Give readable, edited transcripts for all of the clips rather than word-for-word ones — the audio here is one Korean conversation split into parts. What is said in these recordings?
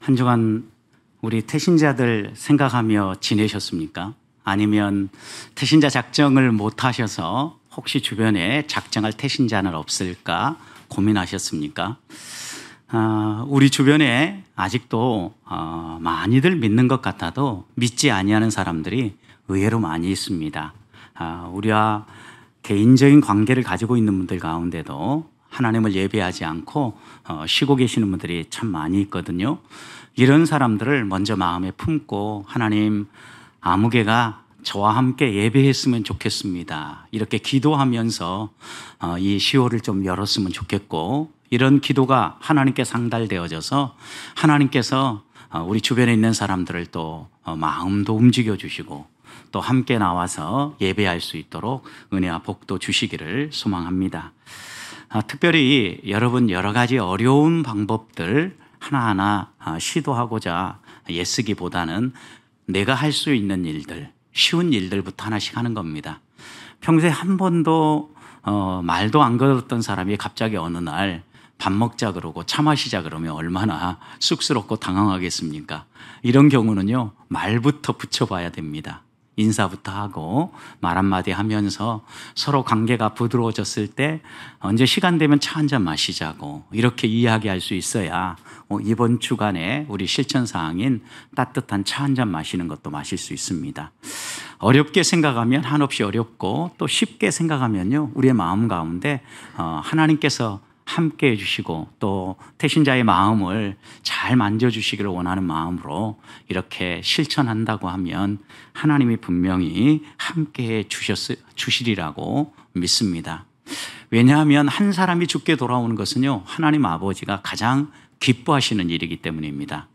한 주간 우리 태신자들 생각하며 지내셨습니까? 아니면 태신자 작정을 못 하셔서 혹시 주변에 작정할 태신자는 없을까 고민하셨습니까? 우리 주변에 아직도 많이들 믿는 것 같아도 믿지 아니하는 사람들이 의외로 많이 있습니다. 우리와 개인적인 관계를 가지고 있는 분들 가운데도 하나님을 예배하지 않고 쉬고 계시는 분들이 참 많이 있거든요. 이런 사람들을 먼저 마음에 품고 하나님, 아무개가 저와 함께 예배했으면 좋겠습니다. 이렇게 기도하면서 이 10월을 좀 열었으면 좋겠고, 이런 기도가 하나님께 상달되어져서 하나님께서 우리 주변에 있는 사람들을 또 마음도 움직여 주시고 또 함께 나와서 예배할 수 있도록 은혜와 복도 주시기를 소망합니다. 특별히 여러분 여러 가지 어려운 방법들 하나하나 시도하고자 애쓰기보다는 내가 할 수 있는 일들, 쉬운 일들부터 하나씩 하는 겁니다. 평소에 한 번도 말도 안 걸었던 사람이 갑자기 어느 날 밥 먹자 그러고 차 마시자 그러면 얼마나 쑥스럽고 당황하겠습니까? 이런 경우는요, 말부터 붙여봐야 됩니다. 인사부터 하고 말 한마디 하면서 서로 관계가 부드러워졌을 때 언제 시간 되면 차 한잔 마시자고 이렇게 이야기할 수 있어야 이번 주간에 우리 실천사항인 따뜻한 차 한잔 마시는 것도 마실 수 있습니다. 어렵게 생각하면 한없이 어렵고 또 쉽게 생각하면요, 우리의 마음 가운데 하나님께서 함께 해주시고 또 태신자의 마음을 잘 만져주시기를 원하는 마음으로 이렇게 실천한다고 하면 하나님이 분명히 함께 주시리라고 믿습니다. 왜냐하면 한 사람이 죽게 돌아오는 것은요, 하나님 아버지가 가장 기뻐하시는 일이기 때문입니다.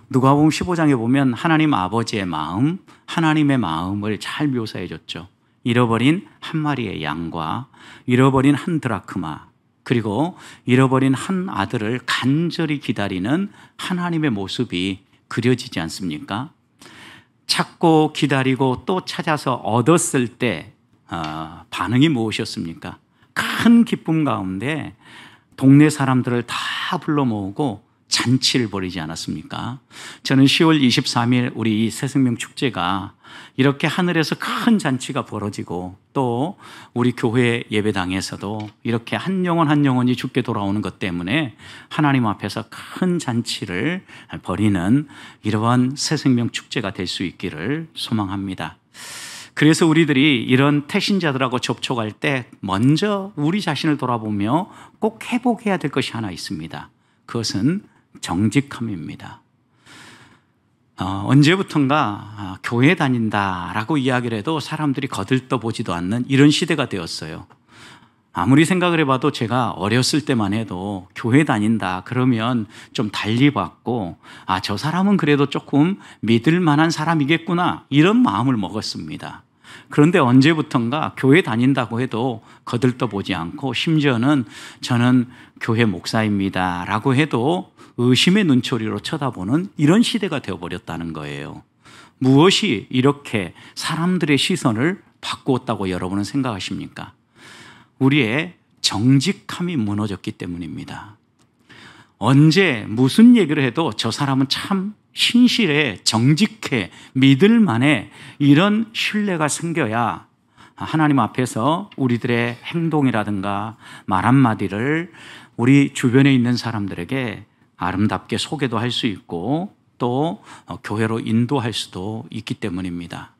누가복음 15장에 보면 하나님 아버지의 마음, 하나님의 마음을 잘 묘사해 줬죠. 잃어버린 한 마리의 양과 잃어버린 한 드라크마, 그리고 잃어버린 한 아들을 간절히 기다리는 하나님의 모습이 그려지지 않습니까? 찾고 기다리고 또 찾아서 얻었을 때 반응이 무엇이었습니까? 큰 기쁨 가운데 동네 사람들을 다 불러 모으고 잔치를 벌이지 않았습니까? 저는 10월 23일 우리 이 새생명 축제가 이렇게 하늘에서 큰 잔치가 벌어지고 또 우리 교회 예배당에서도 이렇게 한 영혼 한 영혼이 죽게 돌아오는 것 때문에 하나님 앞에서 큰 잔치를 벌이는 이러한 새생명 축제가 될 수 있기를 소망합니다. 그래서 우리들이 이런 태신자들하고 접촉할 때 먼저 우리 자신을 돌아보며 꼭 회복해야 될 것이 하나 있습니다. 그것은 정직함입니다. 언제부턴가 교회 다닌다라고 이야기를 해도 사람들이 거들떠보지도 않는 이런 시대가 되었어요. 아무리 생각을 해봐도 제가 어렸을 때만 해도 교회 다닌다 그러면 좀 달리 봤고, 저 사람은 그래도 조금 믿을 만한 사람이겠구나 이런 마음을 먹었습니다. 그런데 언제부턴가 교회 다닌다고 해도 거들떠보지 않고, 심지어는 저는 교회 목사입니다 라고 해도 의심의 눈초리로 쳐다보는 이런 시대가 되어버렸다는 거예요. 무엇이 이렇게 사람들의 시선을 바꾸었다고 여러분은 생각하십니까? 우리의 정직함이 무너졌기 때문입니다. 언제 무슨 얘기를 해도 저 사람은 참 신실해, 정직해, 믿을만해, 이런 신뢰가 생겨야 하나님 앞에서 우리들의 행동이라든가 말 한마디를 우리 주변에 있는 사람들에게 아름답게 소개도 할 수 있고 또 교회로 인도할 수도 있기 때문입니다.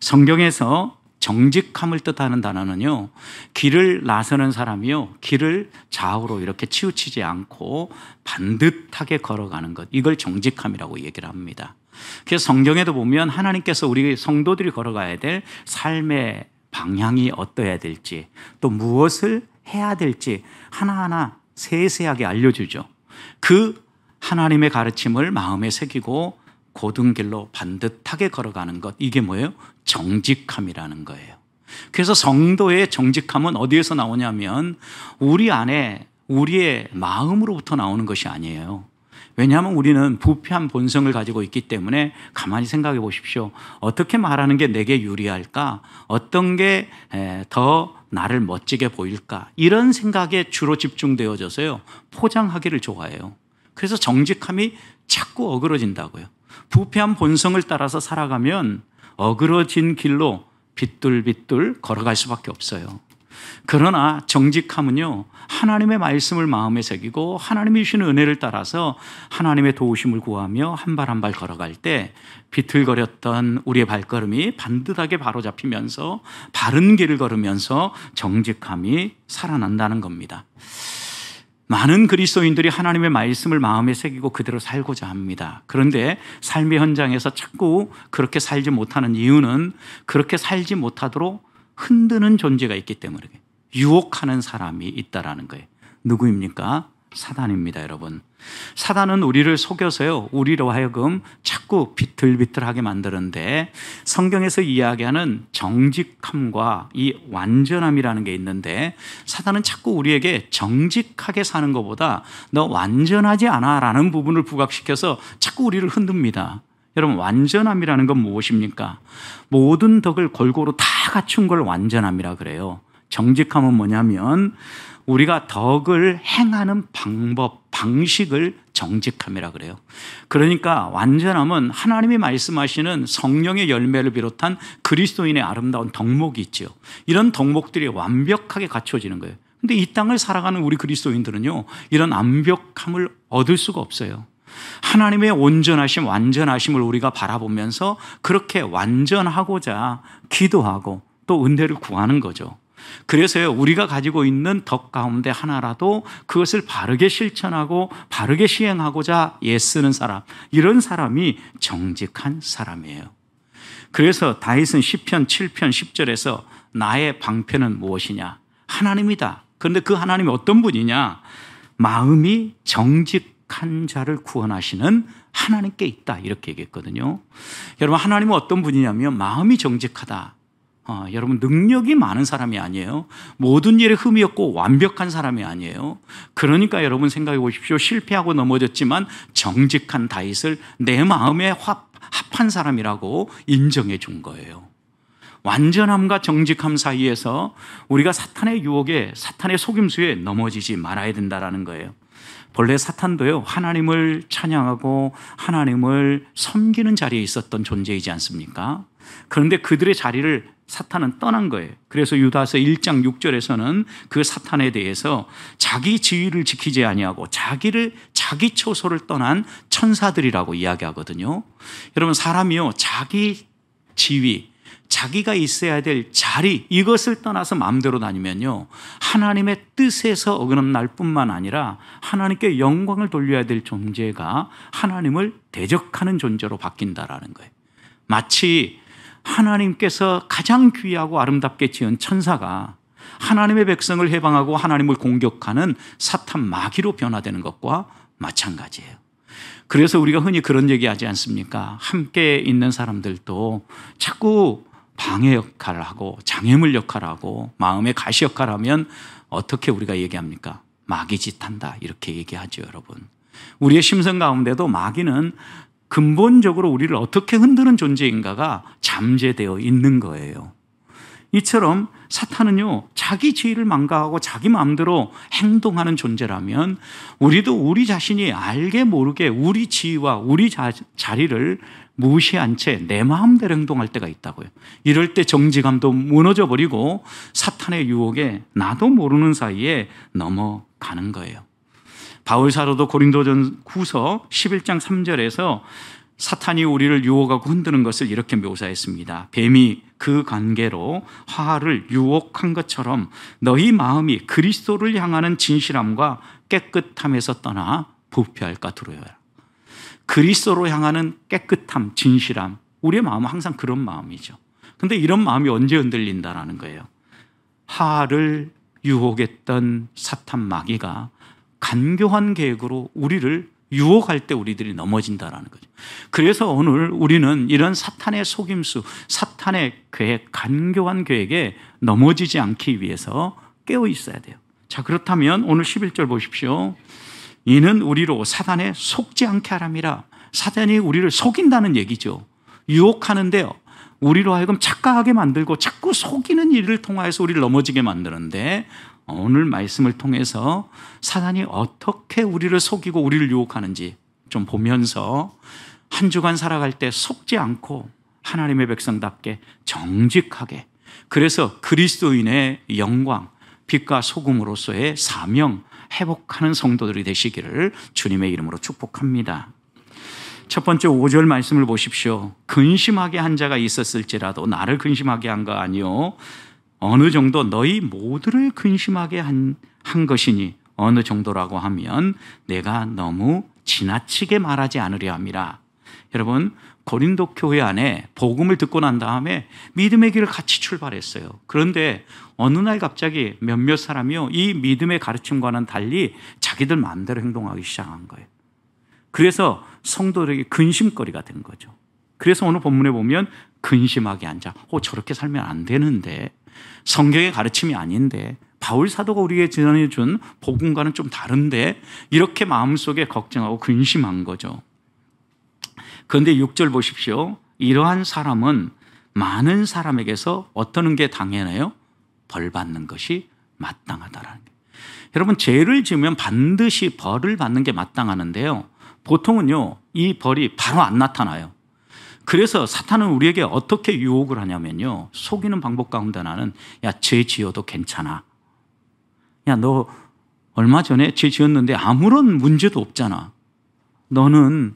성경에서 정직함을 뜻하는 단어는요, 길을 나서는 사람이요, 길을 좌우로 이렇게 치우치지 않고 반듯하게 걸어가는 것, 이걸 정직함이라고 얘기를 합니다. 그래서 성경에도 보면 하나님께서 우리 성도들이 걸어가야 될 삶의 방향이 어떠해야 될지, 또 무엇을 해야 될지 하나하나 세세하게 알려주죠. 그 하나님의 가르침을 마음에 새기고 고든 길로 반듯하게 걸어가는 것, 이게 뭐예요? 정직함이라는 거예요. 그래서 성도의 정직함은 어디에서 나오냐면 우리 안에 우리의 마음으로부터 나오는 것이 아니에요. 왜냐하면 우리는 부패한 본성을 가지고 있기 때문에 가만히 생각해 보십시오. 어떻게 말하는 게 내게 유리할까? 어떤 게 더 나를 멋지게 보일까? 이런 생각에 주로 집중되어져서요, 포장하기를 좋아해요. 그래서 정직함이 자꾸 어그러진다고요. 부패한 본성을 따라서 살아가면 어그러진 길로 비뚤비뚤 걸어갈 수밖에 없어요. 그러나 정직함은요, 하나님의 말씀을 마음에 새기고 하나님이 주시는 은혜를 따라서 하나님의 도우심을 구하며 한 발 한 발 걸어갈 때 비틀거렸던 우리의 발걸음이 반듯하게 바로잡히면서 바른 길을 걸으면서 정직함이 살아난다는 겁니다. 많은 그리스도인들이 하나님의 말씀을 마음에 새기고 그대로 살고자 합니다. 그런데 삶의 현장에서 자꾸 그렇게 살지 못하는 이유는 그렇게 살지 못하도록 흔드는 존재가 있기 때문에 유혹하는 사람이 있다라는 거예요. 누구입니까? 사단입니다, 여러분. 사단은 우리를 속여서요, 우리로 하여금 자꾸 비틀비틀하게 만드는데 성경에서 이야기하는 정직함과 이 완전함이라는 게 있는데 사단은 자꾸 우리에게 정직하게 사는 것보다 너 완전하지 않아 라는 부분을 부각시켜서 자꾸 우리를 흔듭니다. 여러분, 완전함이라는 건 무엇입니까? 모든 덕을 골고루 다 갖춘 걸 완전함이라 그래요. 정직함은 뭐냐면 우리가 덕을 행하는 방법, 방식을 정직함이라 그래요. 그러니까 완전함은 하나님이 말씀하시는 성령의 열매를 비롯한 그리스도인의 아름다운 덕목이 있죠. 이런 덕목들이 완벽하게 갖춰지는 거예요. 근데 이 땅을 살아가는 우리 그리스도인들은요, 이런 완벽함을 얻을 수가 없어요. 하나님의 온전하심, 완전하심을 우리가 바라보면서 그렇게 완전하고자 기도하고 또 은혜를 구하는 거죠. 그래서요, 우리가 가지고 있는 덕 가운데 하나라도 그것을 바르게 실천하고 바르게 시행하고자 애쓰는 사람, 이런 사람이 정직한 사람이에요. 그래서 다윗은 시편 7편 10절에서 나의 방패는 무엇이냐? 하나님이다. 그런데 그 하나님이 어떤 분이냐? 마음이 정직한 자를 구원하시는 하나님께 있다, 이렇게 얘기했거든요. 여러분, 하나님은 어떤 분이냐면 마음이 정직하다. 여러분, 능력이 많은 사람이 아니에요. 모든 일에 흠이 없고 완벽한 사람이 아니에요. 그러니까 여러분 생각해 보십시오. 실패하고 넘어졌지만 정직한 다윗을 내 마음에 합한 사람이라고 인정해 준 거예요. 완전함과 정직함 사이에서 우리가 사탄의 유혹에, 사탄의 속임수에 넘어지지 말아야 된다는 거예요. 본래 사탄도요, 하나님을 찬양하고 하나님을 섬기는 자리에 있었던 존재이지 않습니까? 그런데 그들의 자리를 사탄은 떠난 거예요. 그래서 유다서 1장 6절에서는 그 사탄에 대해서 자기 지위를 지키지 아니하고 자기 처소를 떠난 천사들이라고 이야기하거든요. 여러분, 사람이요, 자기 지위, 자기가 있어야 될 자리, 이것을 떠나서 마음대로 다니면요, 하나님의 뜻에서 어긋날 뿐만 아니라 하나님께 영광을 돌려야 될 존재가 하나님을 대적하는 존재로 바뀐다라는 거예요. 마치 하나님께서 가장 귀하고 아름답게 지은 천사가 하나님의 백성을 해방하고 하나님을 공격하는 사탄 마귀로 변화되는 것과 마찬가지예요. 그래서 우리가 흔히 그런 얘기하지 않습니까? 함께 있는 사람들도 자꾸 방해 역할을 하고 장애물 역할을 하고 마음의 가시 역할을 하면 어떻게 우리가 얘기합니까? 마귀짓 한다, 이렇게 얘기하죠, 여러분. 우리의 심성 가운데도 마귀는 근본적으로 우리를 어떻게 흔드는 존재인가가 잠재되어 있는 거예요. 이처럼 사탄은요, 자기 지위를 망가하고 자기 마음대로 행동하는 존재라면 우리도 우리 자신이 알게 모르게 우리 지위와 우리 자리를 무시한 채 내 마음대로 행동할 때가 있다고요. 이럴 때 정직함도 무너져 버리고 사탄의 유혹에 나도 모르는 사이에 넘어가는 거예요. 바울 사도도 고린도전후서 11장 3절에서 사탄이 우리를 유혹하고 흔드는 것을 이렇게 묘사했습니다. 뱀이 그 관계로 화를 유혹한 것처럼 너희 마음이 그리스도를 향하는 진실함과 깨끗함에서 떠나 부패할까 두려워라. 그리스도로 향하는 깨끗함, 진실함, 우리의 마음은 항상 그런 마음이죠. 그런데 이런 마음이 언제 흔들린다라는 거예요? 화를 유혹했던 사탄 마귀가 간교한 계획으로 우리를 유혹할 때 우리들이 넘어진다라는 거죠. 그래서 오늘 우리는 이런 사탄의 속임수, 사탄의 계획, 간교한 계획에 넘어지지 않기 위해서 깨어 있어야 돼요. 자, 그렇다면 오늘 11절 보십시오. 이는 우리로 사단에 속지 않게 하람이라. 사단이 우리를 속인다는 얘기죠. 유혹하는데요, 우리로 하여금 착각하게 만들고 자꾸 속이는 일을 통하여서 우리를 넘어지게 만드는데 오늘 말씀을 통해서 사단이 어떻게 우리를 속이고 우리를 유혹하는지 좀 보면서 한 주간 살아갈 때 속지 않고 하나님의 백성답게 정직하게, 그래서 그리스도인의 영광, 빛과 소금으로서의 사명 회복하는 성도들이 되시기를 주님의 이름으로 축복합니다. 첫 번째 5절 말씀을 보십시오. 근심하게 한 자가 있었을지라도 나를 근심하게 한 거 아니요 어느 정도 너희 모두를 근심하게 한 것이니, 어느 정도라고 하면 내가 너무 지나치게 말하지 않으려 함이라. 여러분, 고린도 교회 안에 복음을 듣고 난 다음에 믿음의 길을 같이 출발했어요. 그런데 어느 날 갑자기 몇몇 사람이요, 이 믿음의 가르침과는 달리 자기들 마음대로 행동하기 시작한 거예요. 그래서 성도들에게 근심거리가 된 거죠. 그래서 오늘 본문에 보면 근심하게 앉아, 저렇게 살면 안 되는데, 성경의 가르침이 아닌데, 바울 사도가 우리에게 전해준 복음과는 좀 다른데, 이렇게 마음속에 걱정하고 근심한 거죠. 그런데 6절 보십시오. 이러한 사람은 많은 사람에게서 어떤 게 당연해요? 벌 받는 것이 마땅하다라는 게. 여러분, 죄를 지으면 반드시 벌을 받는 게 마땅하는데요, 보통은요 이 벌이 바로 안 나타나요. 그래서 사탄은 우리에게 어떻게 유혹을 하냐면요, 속이는 방법 가운데 하나는, 야, 죄 지어도 괜찮아. 야, 너 얼마 전에 죄 지었는데 아무런 문제도 없잖아. 너는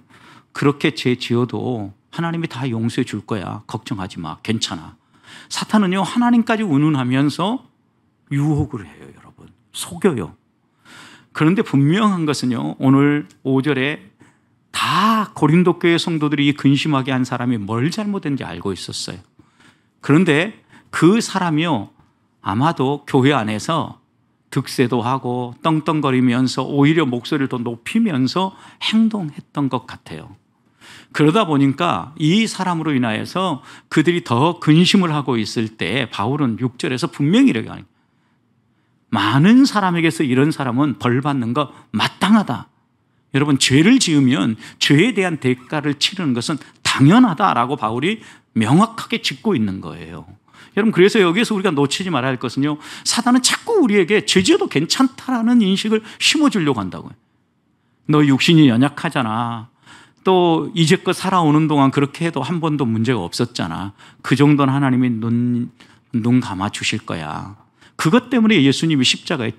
그렇게 죄 지어도 하나님이 다 용서해 줄 거야. 걱정하지 마. 괜찮아. 사탄은요, 하나님까지 운운하면서 유혹을 해요, 여러분. 속여요. 그런데 분명한 것은요, 오늘 5절에 다 고린도 교회 성도들이 근심하게 한 사람이 뭘 잘못했는지 알고 있었어요. 그런데 그 사람이요, 아마도 교회 안에서 득세도 하고 떵떵거리면서 오히려 목소리를 더 높이면서 행동했던 것 같아요. 그러다 보니까 이 사람으로 인하여서 그들이 더 근심을 하고 있을 때 바울은 6절에서 분명히 이렇게 하는 거예요. 많은 사람에게서 이런 사람은 벌 받는 거 마땅하다. 여러분, 죄를 지으면 죄에 대한 대가를 치르는 것은 당연하다라고 바울이 명확하게 짚고 있는 거예요. 여러분, 그래서 여기에서 우리가 놓치지 말아야 할 것은요, 사단은 자꾸 우리에게 죄 지어도 괜찮다라는 인식을 심어주려고 한다고요. 너 육신이 연약하잖아. 또 이제껏 살아오는 동안 그렇게 해도 한 번도 문제가 없었잖아. 그 정도는 하나님이 눈 감아 주실 거야. 그것 때문에 예수님이 십자가에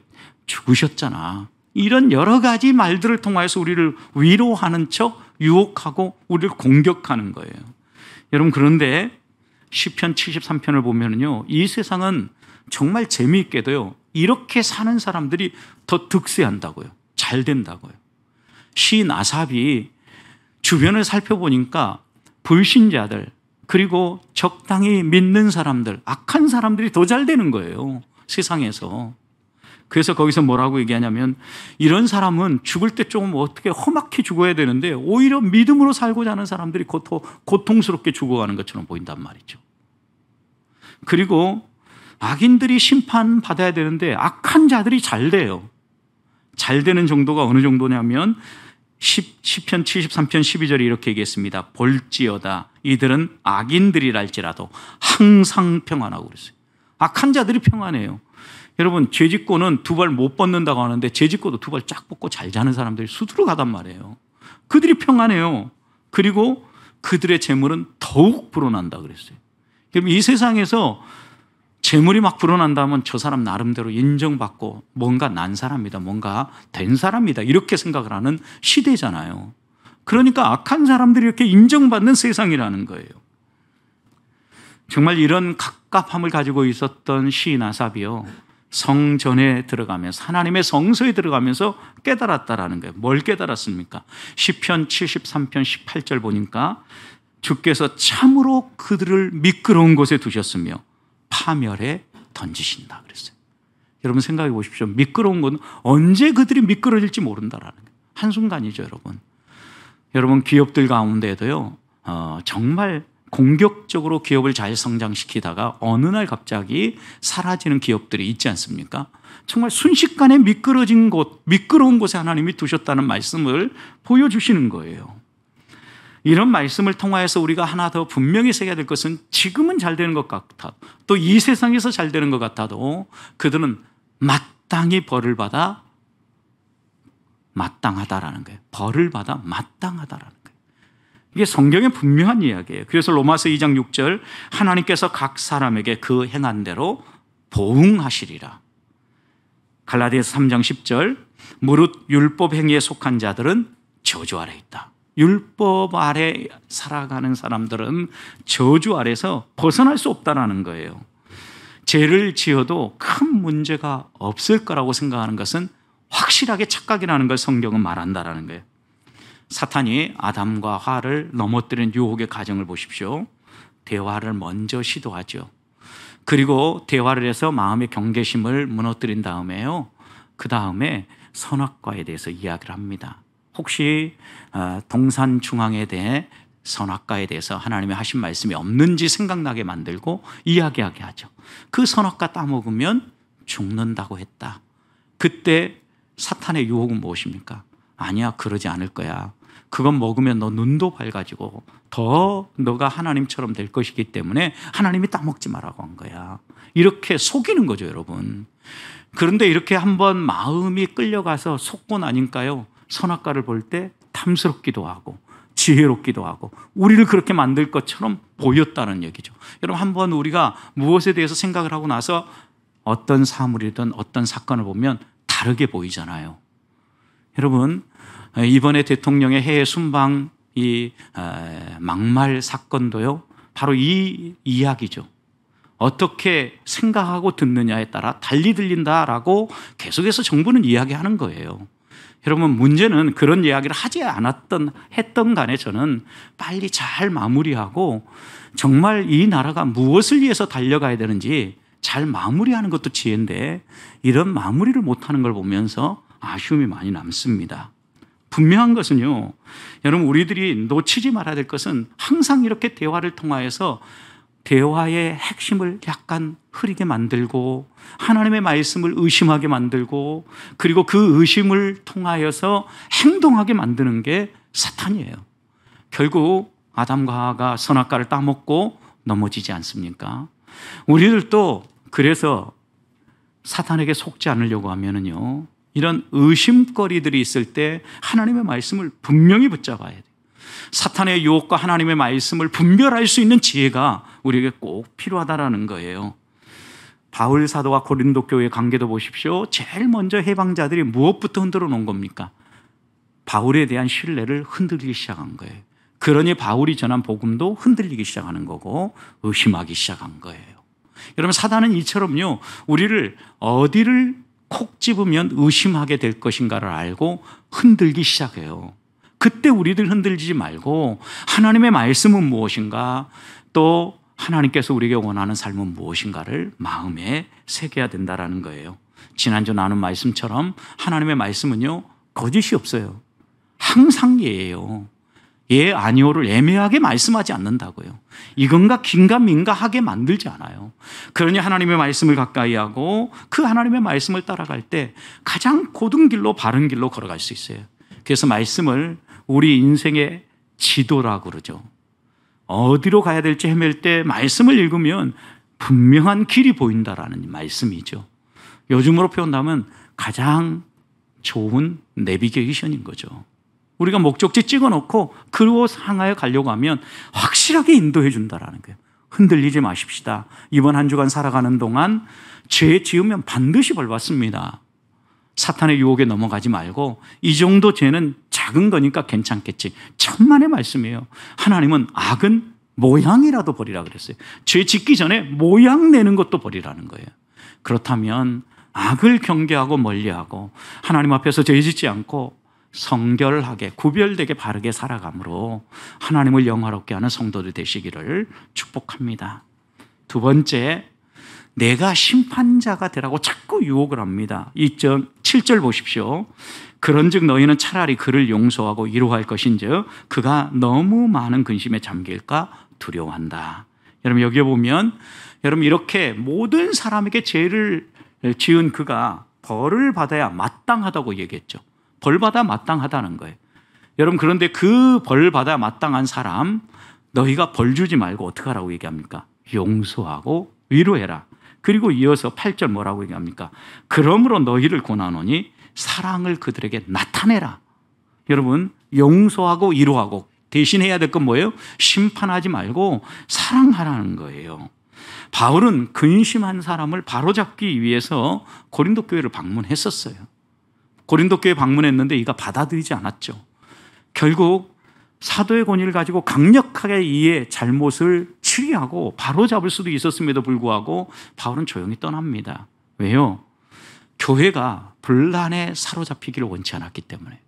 죽으셨잖아. 이런 여러 가지 말들을 통해서 우리를 위로하는 척 유혹하고 우리를 공격하는 거예요. 여러분, 그런데 시편 73편을 보면요, 이 세상은 정말 재미있게도요, 이렇게 사는 사람들이 더 득세한다고요. 잘 된다고요. 시인 아삽이 주변을 살펴보니까 불신자들, 그리고 적당히 믿는 사람들, 악한 사람들이 더 잘 되는 거예요, 세상에서. 그래서 거기서 뭐라고 얘기하냐면, 이런 사람은 죽을 때 조금 어떻게 험악히 죽어야 되는데 오히려 믿음으로 살고자 하는 사람들이 고통스럽게 죽어가는 것처럼 보인단 말이죠. 그리고 악인들이 심판받아야 되는데 악한 자들이 잘 돼요. 잘 되는 정도가 어느 정도냐면 시편 73편 12절에 이렇게 얘기했습니다. 볼지어다 이들은 악인들이랄지라도 항상 평안하고 그랬어요. 악한 자들이 평안해요. 여러분, 죄짓고는 두 발 못 뻗는다고 하는데 죄짓고도 두 발 쫙 뻗고 잘 자는 사람들이 수두룩 하단 말이에요. 그들이 평안해요. 그리고 그들의 재물은 더욱 불어난다 그랬어요. 그럼 이 세상에서 재물이 막 불어난다면 저 사람 나름대로 인정받고 뭔가 난 사람이다, 뭔가 된 사람이다, 이렇게 생각을 하는 시대잖아요. 그러니까 악한 사람들이 이렇게 인정받는 세상이라는 거예요. 정말 이런 갑갑함을 가지고 있었던 시인 아삽이요, 성전에 들어가면서, 하나님의 성소에 들어가면서 깨달았다라는 거예요. 뭘 깨달았습니까? 시편 73편 18절 보니까 주께서 참으로 그들을 미끄러운 곳에 두셨으며 파멸에 던지신다 그랬어요. 여러분, 생각해 보십시오. 미끄러운 건 언제 그들이 미끄러질지 모른다라는 거예요. 한순간이죠, 여러분. 여러분, 기업들 가운데에도요, 정말 공격적으로 기업을 잘 성장시키다가 어느 날 갑자기 사라지는 기업들이 있지 않습니까? 정말 순식간에 미끄러진 곳, 미끄러운 곳에 하나님이 두셨다는 말씀을 보여주시는 거예요. 이런 말씀을 통하여서 우리가 하나 더 분명히 새겨야 될 것은, 지금은 잘 되는 것 같아, 또 이 세상에서 잘 되는 것 같아도 그들은 마땅히 벌을 받아 마땅하다라는 거예요. 벌을 받아 마땅하다라는 거예요. 이게 성경의 분명한 이야기예요. 그래서 로마서 2장 6절 하나님께서 각 사람에게 그 행한 대로 보응하시리라. 갈라디아서 3장 10절 무릇 율법 행위에 속한 자들은 저주 아래 있다. 율법 아래 살아가는 사람들은 저주 아래서 벗어날 수 없다는 거예요. 죄를 지어도 큰 문제가 없을 거라고 생각하는 것은 확실하게 착각이라는 걸 성경은 말한다는 거예요. 사탄이 아담과 하와를 넘어뜨린 유혹의 과정을 보십시오. 대화를 먼저 시도하죠. 그리고 대화를 해서 마음의 경계심을 무너뜨린 다음에요. 그 다음에 선악과에 대해서 이야기를 합니다. 혹시 동산 중앙에 대해 선악과에 대해서 하나님이 하신 말씀이 없는지 생각나게 만들고 이야기하게 하죠. 그 선악과 따먹으면 죽는다고 했다. 그때 사탄의 유혹은 무엇입니까? 아니야, 그러지 않을 거야. 그건 먹으면 너 눈도 밝아지고 더 너가 하나님처럼 될 것이기 때문에 하나님이 따먹지 말라고 한 거야. 이렇게 속이는 거죠, 여러분. 그런데 이렇게 한번 마음이 끌려가서 속고 나니까요, 선악과를 볼 때 탐스럽기도 하고 지혜롭기도 하고 우리를 그렇게 만들 것처럼 보였다는 얘기죠. 여러분, 한번 우리가 무엇에 대해서 생각을 하고 나서 어떤 사물이든 어떤 사건을 보면 다르게 보이잖아요. 여러분, 이번에 대통령의 해외 순방 이 막말 사건도요, 바로 이 이야기죠. 어떻게 생각하고 듣느냐에 따라 달리 들린다라고 계속해서 정부는 이야기하는 거예요. 여러분, 문제는 그런 이야기를 하지 했던 간에 저는 빨리 잘 마무리하고 정말 이 나라가 무엇을 위해서 달려가야 되는지 잘 마무리하는 것도 지혜인데 이런 마무리를 못하는 걸 보면서 아쉬움이 많이 남습니다. 분명한 것은요, 여러분, 우리들이 놓치지 말아야 될 것은 항상 이렇게 대화를 통하여서 대화의 핵심을 약간 흐리게 만들고 하나님의 말씀을 의심하게 만들고 그리고 그 의심을 통하여서 행동하게 만드는 게 사탄이에요. 결국 아담과 하와가 선악과를 따먹고 넘어지지 않습니까? 우리들도 그래서 사탄에게 속지 않으려고 하면은요, 이런 의심거리들이 있을 때 하나님의 말씀을 분명히 붙잡아야 돼요. 사탄의 유혹과 하나님의 말씀을 분별할 수 있는 지혜가 우리에게 꼭 필요하다라는 거예요. 바울 사도와 고린도 교회의 관계도 보십시오. 제일 먼저 해방자들이 무엇부터 흔들어 놓은 겁니까? 바울에 대한 신뢰를 흔들리기 시작한 거예요. 그러니 바울이 전한 복음도 흔들리기 시작하는 거고 의심하기 시작한 거예요. 여러분, 사단은 이처럼요, 우리를 어디를 콕 집으면 의심하게 될 것인가를 알고 흔들기 시작해요. 그때 우리들 흔들리지 말고 하나님의 말씀은 무엇인가, 또 하나님께서 우리에게 원하는 삶은 무엇인가를 마음에 새겨야 된다는 거예요. 지난주 나눈 말씀처럼 하나님의 말씀은요, 거짓이 없어요. 항상 예예요. 예, 아니오를 애매하게 말씀하지 않는다고요. 이건가 긴가 민가 하게 만들지 않아요. 그러니 하나님의 말씀을 가까이 하고 그 하나님의 말씀을 따라갈 때 가장 고든 길로 바른 길로 걸어갈 수 있어요. 그래서 말씀을 우리 인생의 지도라고 그러죠. 어디로 가야 될지 헤맬 때 말씀을 읽으면 분명한 길이 보인다라는 말씀이죠. 요즘으로 표현하면 가장 좋은 내비게이션인 거죠. 우리가 목적지 찍어놓고 그곳 향하여 가려고 하면 확실하게 인도해 준다라는 거예요. 흔들리지 마십시다. 이번 한 주간 살아가는 동안 죄 지으면 반드시 벌 받습니다. 사탄의 유혹에 넘어가지 말고 이 정도 죄는 작은 거니까 괜찮겠지. 천만의 말씀이에요. 하나님은 악은 모양이라도 버리라 그랬어요. 죄 짓기 전에 모양 내는 것도 버리라는 거예요. 그렇다면 악을 경계하고 멀리하고 하나님 앞에서 죄 짓지 않고 성결하게 구별되게 바르게 살아감으로 하나님을 영화롭게 하는 성도들 되시기를 축복합니다. 두 번째, 내가 심판자가 되라고 자꾸 유혹을 합니다. 7절 보십시오. 그런즉 너희는 차라리 그를 용서하고 위로할 것인즉 그가 너무 많은 근심에 잠길까 두려워한다. 여러분, 여기에 보면 여러분, 이렇게 모든 사람에게 죄를 지은 그가 벌을 받아야 마땅하다고 얘기했죠. 벌 받아 마땅하다는 거예요. 여러분, 그런데 그 벌 받아 마땅한 사람 너희가 벌 주지 말고 어떻게 하라고 얘기합니까? 용서하고 위로해라. 그리고 이어서 8절 뭐라고 얘기합니까? 그러므로 너희를 권하노니 사랑을 그들에게 나타내라. 여러분, 용서하고 위로하고 대신 해야 될 건 뭐예요? 심판하지 말고 사랑하라는 거예요. 바울은 근심한 사람을 바로잡기 위해서 고린도 교회를 방문했었어요. 고린도 교회 방문했는데 이가 받아들이지 않았죠. 결국 사도의 권위를 가지고 강력하게 이의 잘못을 치리하고 바로잡을 수도 있었음에도 불구하고 바울은 조용히 떠납니다. 왜요? 교회가 분란에 사로잡히기를 원치 않았기 때문에,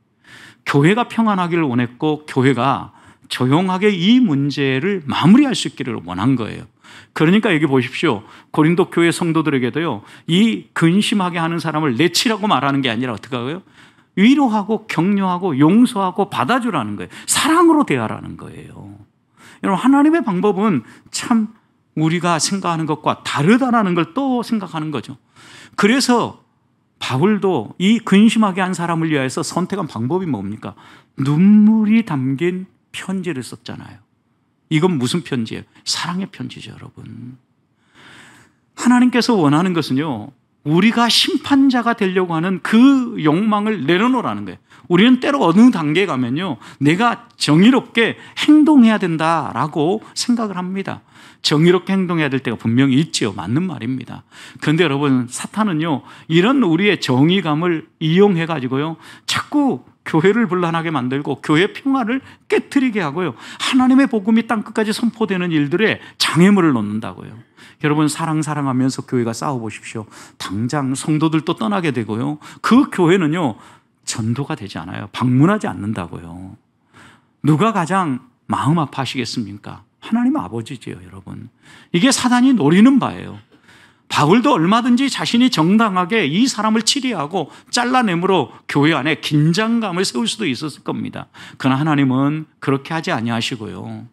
교회가 평안하기를 원했고 교회가 조용하게 이 문제를 마무리할 수 있기를 원한 거예요. 그러니까 여기 보십시오. 고린도 교회 성도들에게도요, 이 근심하게 하는 사람을 내치라고 말하는 게 아니라 어떻게 하고요? 위로하고 격려하고 용서하고 받아주라는 거예요. 사랑으로 대하라는 거예요. 여러분, 하나님의 방법은 참 우리가 생각하는 것과 다르다라는 걸 또 생각하는 거죠. 그래서 바울도 이 근심하게 한 사람을 위해서 선택한 방법이 뭡니까? 눈물이 담긴 편지를 썼잖아요. 이건 무슨 편지예요? 사랑의 편지죠, 여러분. 하나님께서 원하는 것은요, 우리가 심판자가 되려고 하는 그 욕망을 내려놓으라는 거예요. 우리는 때로 어느 단계에 가면요, 내가 정의롭게 행동해야 된다라고 생각을 합니다. 정의롭게 행동해야 될 때가 분명히 있지요. 맞는 말입니다. 그런데 여러분, 사탄은요, 이런 우리의 정의감을 이용해가지고요, 자꾸 교회를 분란하게 만들고 교회 평화를 깨트리게 하고요, 하나님의 복음이 땅끝까지 선포되는 일들에 장애물을 놓는다고요. 여러분, 사랑하면서 교회가 싸워보십시오. 당장 성도들도 떠나게 되고요, 그 교회는요 전도가 되지 않아요. 방문하지 않는다고요. 누가 가장 마음 아파하시겠습니까? 하나님 아버지지요, 여러분. 이게 사단이 노리는 바예요. 바울도 얼마든지 자신이 정당하게 이 사람을 치리하고 잘라내므로 교회 안에 긴장감을 세울 수도 있었을 겁니다. 그러나 하나님은 그렇게 하지 아니하시고요,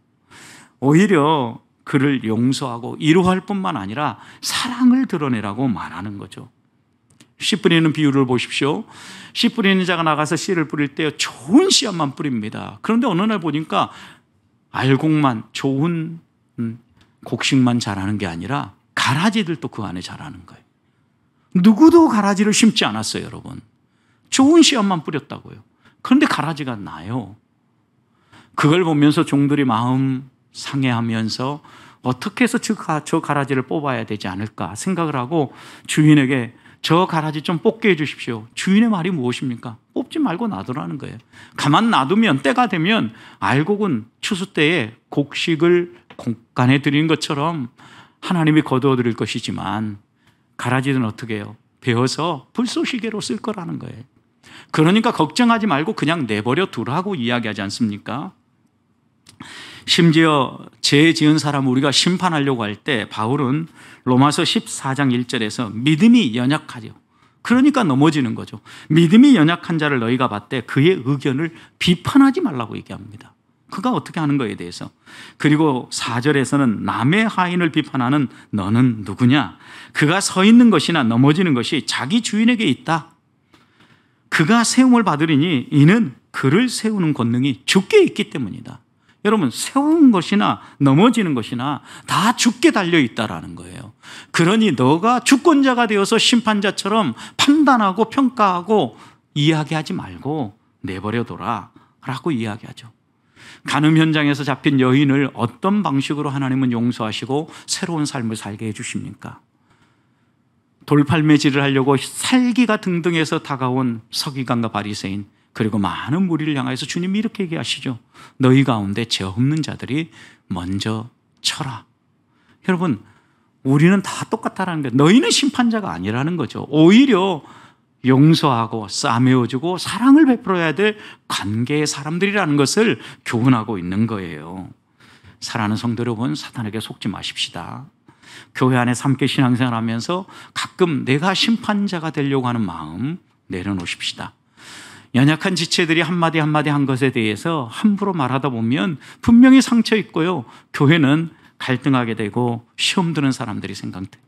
오히려 그를 용서하고 위로할 뿐만 아니라 사랑을 드러내라고 말하는 거죠. 씨 뿌리는 비유를 보십시오. 씨 뿌리는 자가 나가서 씨를 뿌릴 때 좋은 씨앗만 뿌립니다. 그런데 어느 날 보니까 알곡만, 좋은 곡식만 자라는 게 아니라 가라지들도 그 안에 자라는 거예요. 누구도 가라지를 심지 않았어요, 여러분. 좋은 씨앗만 뿌렸다고요. 그런데 가라지가 나요. 그걸 보면서 종들이 마음 상해하면서 어떻게 해서 저 가라지를 뽑아야 되지 않을까 생각을 하고 주인에게 저 가라지 좀 뽑게 해 주십시오. 주인의 말이 무엇입니까? 뽑지 말고 놔두라는 거예요. 가만 놔두면 때가 되면 알곡은 추수 때에 곡식을 곡간에 드리는 것처럼 하나님이 거두어 드릴 것이지만 가라지는 어떻게 해요? 베어서 불쏘시개로 쓸 거라는 거예요. 그러니까 걱정하지 말고 그냥 내버려 두라고 이야기하지 않습니까? 심지어 죄 지은 사람을 우리가 심판하려고 할 때 바울은 로마서 14장 1절에서 믿음이 연약하죠. 그러니까 넘어지는 거죠. 믿음이 연약한 자를 너희가 봤되 그의 의견을 비판하지 말라고 얘기합니다. 그가 어떻게 하는 거에 대해서. 그리고 4절에서는 남의 하인을 비판하는 너는 누구냐? 그가 서 있는 것이나 넘어지는 것이 자기 주인에게 있다. 그가 세움을 받으리니 이는 그를 세우는 권능이 주께 있기 때문이다. 여러분, 세운 것이나 넘어지는 것이나 다 주께 달려있다라는 거예요. 그러니 너가 주권자가 되어서 심판자처럼 판단하고 평가하고 이야기하지 말고 내버려둬라 라고 이야기하죠. 간음 현장에서 잡힌 여인을 어떤 방식으로 하나님은 용서하시고 새로운 삶을 살게 해주십니까? 돌팔매질을 하려고 살기가 등등해서 다가온 서기관과 바리새인, 그리고 많은 무리를 향해서 주님이 이렇게 얘기하시죠. 너희 가운데 죄 없는 자들이 먼저 쳐라. 여러분, 우리는 다 똑같다라는 거예요. 너희는 심판자가 아니라는 거죠. 오히려 용서하고 싸매어주고 사랑을 베풀어야 될 관계의 사람들이라는 것을 교훈하고 있는 거예요. 사랑하는 성도 여러분, 사탄에게 속지 마십시다. 교회 안에서 함께 신앙생활하면서 가끔 내가 심판자가 되려고 하는 마음 내려놓으십시다. 연약한 지체들이 한마디 한마디 한 것에 대해서 함부로 말하다 보면 분명히 상처 있고요, 교회는 갈등하게 되고 시험 드는 사람들이 생각돼요.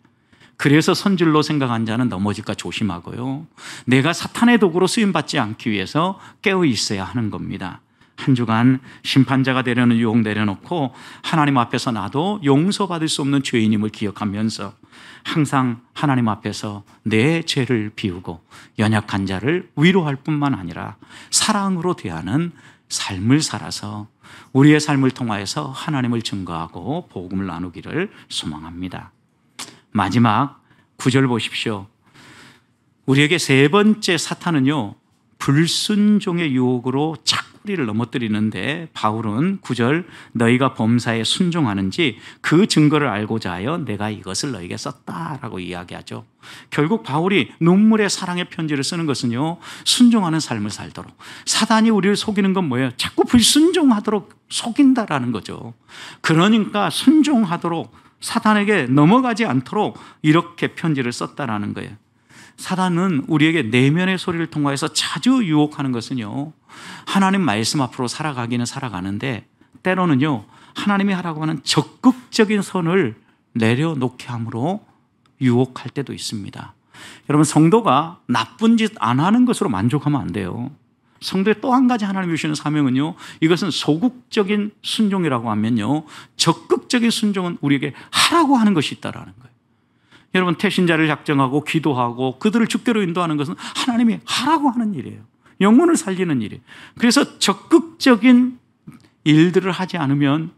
그래서 선줄로 생각한 자는 넘어질까 조심하고요, 내가 사탄의 도구로 쓰임받지 않기 위해서 깨어 있어야 하는 겁니다. 한 주간 심판자가 되려는 유혹 내려놓고 하나님 앞에서 나도 용서받을 수 없는 죄인임을 기억하면서 항상 하나님 앞에서 내 죄를 비우고 연약한 자를 위로할 뿐만 아니라 사랑으로 대하는 삶을 살아서 우리의 삶을 통하여서 하나님을 증거하고 복음을 나누기를 소망합니다. 마지막 9절 보십시오. 우리에게 세 번째 사탄은요, 불순종의 유혹으로 착고리를 넘어뜨리는데 바울은 9절 너희가 범사에 순종하는지 그 증거를 알고자 하여 내가 이것을 너희에게 썼다라고 이야기하죠. 결국 바울이 눈물의 사랑의 편지를 쓰는 것은요, 순종하는 삶을 살도록, 사단이 우리를 속이는 건 뭐예요? 자꾸 불순종하도록 속인다라는 거죠. 그러니까 순종하도록, 사단에게 넘어가지 않도록 이렇게 편지를 썼다라는 거예요. 사단은 우리에게 내면의 소리를 통하여서 자주 유혹하는 것은요, 하나님 말씀 앞으로 살아가기는 살아가는데 때로는요, 하나님이 하라고 하는 적극적인 선을 내려놓게 함으로 유혹할 때도 있습니다. 여러분, 성도가 나쁜 짓 안 하는 것으로 만족하면 안 돼요. 성도의 또 한 가지 하나님이 주시는 사명은요, 이것은 소극적인 순종이라고 하면요, 적극적인 순종은 우리에게 하라고 하는 것이 있다라는 거예요. 여러분, 태신자를 작정하고 기도하고 그들을 주께로 인도하는 것은 하나님이 하라고 하는 일이에요. 영혼을 살리는 일이에요. 그래서 적극적인 일들을 하지 않으면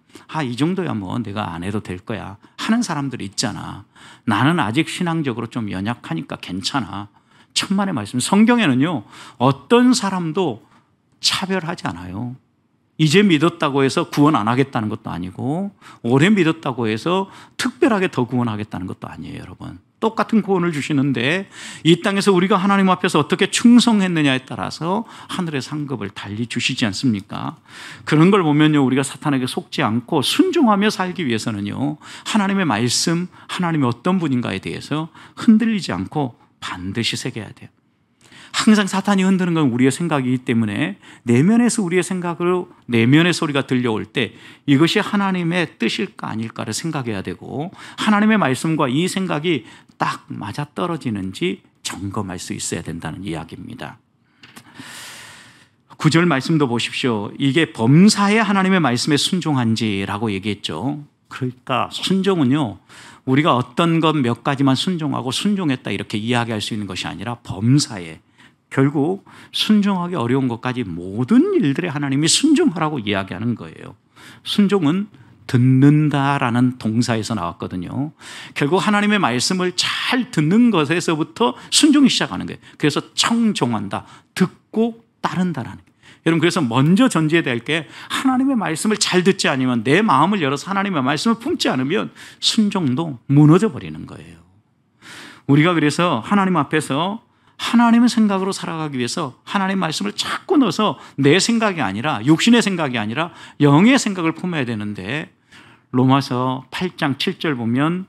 이 정도야 뭐 내가 안 해도 될 거야 하는 사람들이 있잖아. 나는 아직 신앙적으로 좀 연약하니까 괜찮아. 천만의 말씀. 성경에는요, 어떤 사람도 차별하지 않아요. 이제 믿었다고 해서 구원 안 하겠다는 것도 아니고, 오래 믿었다고 해서 특별하게 더 구원하겠다는 것도 아니에요, 여러분. 똑같은 구원을 주시는데 이 땅에서 우리가 하나님 앞에서 어떻게 충성했느냐에 따라서 하늘의 상급을 달리 주시지 않습니까? 그런 걸 보면요, 우리가 사탄에게 속지 않고 순종하며 살기 위해서는요, 하나님의 말씀, 하나님이 어떤 분인가에 대해서 흔들리지 않고 반드시 새겨야 돼요. 항상 사탄이 흔드는 건 우리의 생각이기 때문에 내면에서 우리의 생각으로 내면의 소리가 들려올 때 이것이 하나님의 뜻일까 아닐까를 생각해야 되고, 하나님의 말씀과 이 생각이 딱 맞아떨어지는지 점검할 수 있어야 된다는 이야기입니다. 9절 말씀도 보십시오. 이게 범사에 하나님의 말씀에 순종한지라고 얘기했죠. 그러니까 순종은요, 우리가 어떤 것 몇 가지만 순종하고 순종했다 이렇게 이야기할 수 있는 것이 아니라 범사에, 결국 순종하기 어려운 것까지 모든 일들에 하나님이 순종하라고 이야기하는 거예요. 순종은 듣는다라는 동사에서 나왔거든요. 결국 하나님의 말씀을 잘 듣는 것에서부터 순종이 시작하는 거예요. 그래서 청종한다, 듣고 따른다라는 거예요. 여러분, 그래서 먼저 전제해야 될 게 하나님의 말씀을 잘 듣지 않으면, 내 마음을 열어서 하나님의 말씀을 품지 않으면 순종도 무너져 버리는 거예요. 우리가 그래서 하나님 앞에서 하나님의 생각으로 살아가기 위해서 하나님의 말씀을 자꾸 넣어서 내 생각이 아니라, 육신의 생각이 아니라 영의 생각을 품어야 되는데, 로마서 8장 7절 보면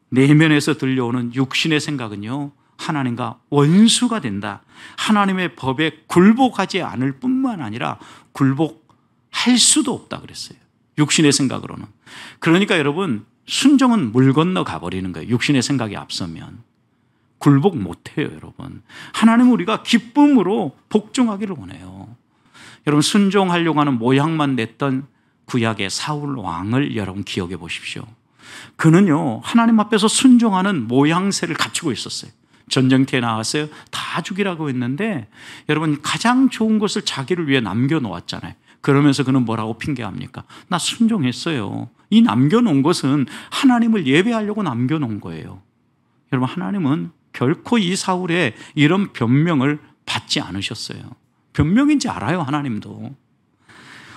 내면에서 들려오는 육신의 생각은요, 하나님과 원수가 된다. 하나님의 법에 굴복하지 않을 뿐만 아니라 굴복할 수도 없다 그랬어요. 육신의 생각으로는. 그러니까 여러분, 순종은 물 건너 가버리는 거예요. 육신의 생각이 앞서면. 굴복 못해요, 여러분. 하나님은 우리가 기쁨으로 복종하기를 원해요. 여러분, 순종하려고 하는 모양만 냈던 구약의 사울 왕을 여러분 기억해 보십시오. 그는요, 하나님 앞에서 순종하는 모양새를 갖추고 있었어요. 전쟁터에 나왔어요. 다 죽이라고 했는데 여러분, 가장 좋은 것을 자기를 위해 남겨놓았잖아요. 그러면서 그는 뭐라고 핑계합니까? 나 순종했어요. 이 남겨놓은 것은 하나님을 예배하려고 남겨놓은 거예요. 여러분, 하나님은 결코 이 사울의 이런 변명을 받지 않으셨어요. 변명인지 알아요, 하나님도.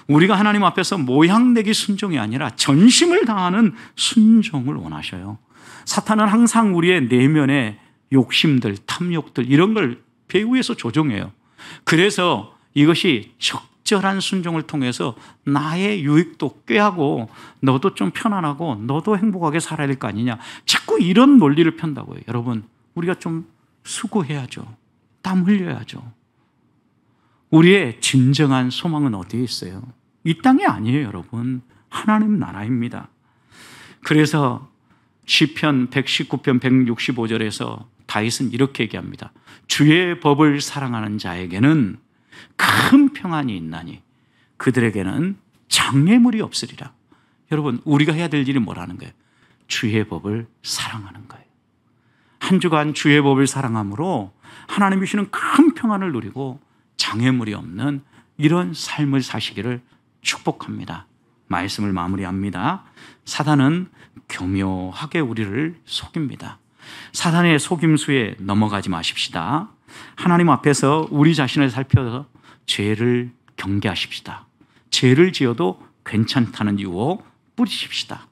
우리가 하나님 앞에서 모양내기 순종이 아니라 전심을 다하는 순종을 원하셔요. 사탄은 항상 우리의 내면의 욕심들, 탐욕들 이런 걸 배후에서 조종해요. 그래서 이것이 적절한 순종을 통해서 나의 유익도 꾀하고 너도 좀 편안하고 너도 행복하게 살아야 될 거 아니냐, 자꾸 이런 논리를 편다고요. 여러분, 우리가 좀 수고해야죠. 땀 흘려야죠. 우리의 진정한 소망은 어디에 있어요? 이 땅이 아니에요, 여러분. 하나님 나라입니다. 그래서 시편 119편 165절에서 다윗은 이렇게 얘기합니다. 주의 법을 사랑하는 자에게는 큰 평안이 있나니 그들에게는 장애물이 없으리라. 여러분, 우리가 해야 될 일이 뭐라는 거예요? 주의 법을 사랑하는 거예요. 한 주간 주의 법을 사랑함으로 하나님이 주시는 큰 평안을 누리고 장애물이 없는 이런 삶을 사시기를 축복합니다. 말씀을 마무리합니다. 사단은 교묘하게 우리를 속입니다. 사단의 속임수에 넘어가지 마십시다. 하나님 앞에서 우리 자신을 살펴서 죄를 경계하십시다. 죄를 지어도 괜찮다는 유혹 뿌리십시다.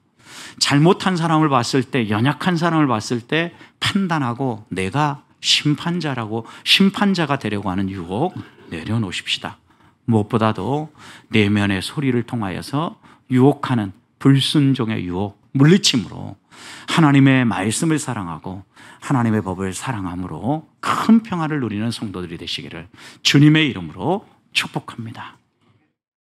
잘못한 사람을 봤을 때, 연약한 사람을 봤을 때 판단하고 내가 심판자라고 심판자가 되려고 하는 유혹 내려놓으십시다. 무엇보다도 내면의 소리를 통하여서 유혹하는 불순종의 유혹 물리침으로 하나님의 말씀을 사랑하고 하나님의 법을 사랑함으로 큰 평화를 누리는 성도들이 되시기를 주님의 이름으로 축복합니다.